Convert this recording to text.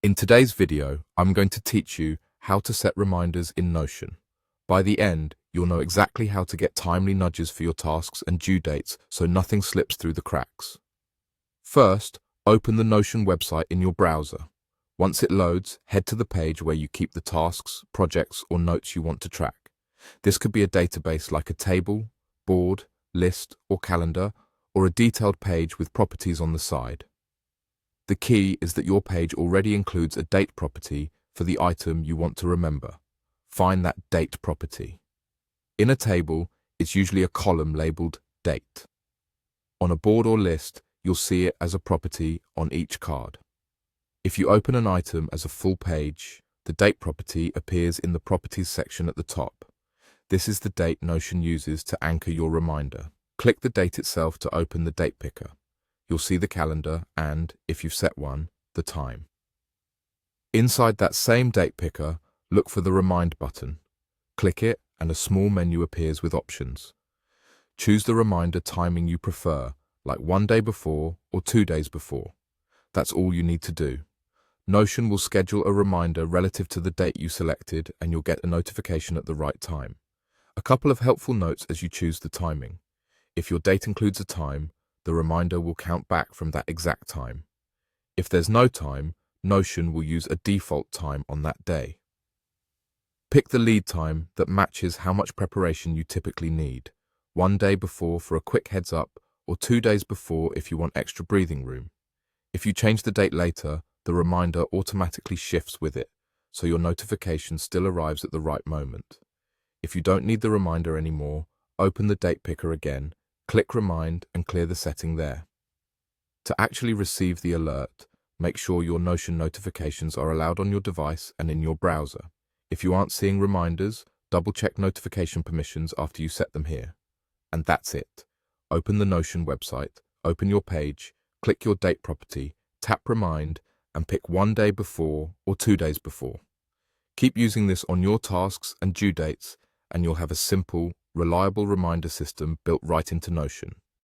In today's video, I'm going to teach you how to set reminders in Notion. By the end, you'll know exactly how to get timely nudges for your tasks and due dates so nothing slips through the cracks. First, open the Notion website in your browser. Once it loads, head to the page where you keep the tasks, projects, or notes you want to track. This could be a database like a table, board, list, or calendar, or a detailed page with properties on the side. The key is that your page already includes a date property for the item you want to remember. Find that date property. In a table, it's usually a column labeled Date. On a board or list, you'll see it as a property on each card. If you open an item as a full page, the date property appears in the Properties section at the top. This is the date Notion uses to anchor your reminder. Click the date itself to open the date picker. You'll see the calendar and, if you've set one, the time. Inside that same date picker, look for the Remind button. Click it and a small menu appears with options. Choose the reminder timing you prefer, like 1 day before or 2 days before. That's all you need to do. Notion will schedule a reminder relative to the date you selected and you'll get a notification at the right time. A couple of helpful notes as you choose the timing. If your date includes a time, the reminder will count back from that exact time. If there's no time, Notion will use a default time on that day. Pick the lead time that matches how much preparation you typically need. 1 day before for a quick heads up, or 2 days before if you want extra breathing room. If you change the date later, the reminder automatically shifts with it, so your notification still arrives at the right moment. If you don't need the reminder anymore, open the date picker again, click Remind and clear the setting there. To actually receive the alert, make sure your Notion notifications are allowed on your device and in your browser. If you aren't seeing reminders, double-check notification permissions after you set them here. And that's it. Open the Notion website, open your page, click your date property, tap Remind, and pick 1 day before or 2 days before. Keep using this on your tasks and due dates, and you'll have a simple, reliable reminder system built right into Notion.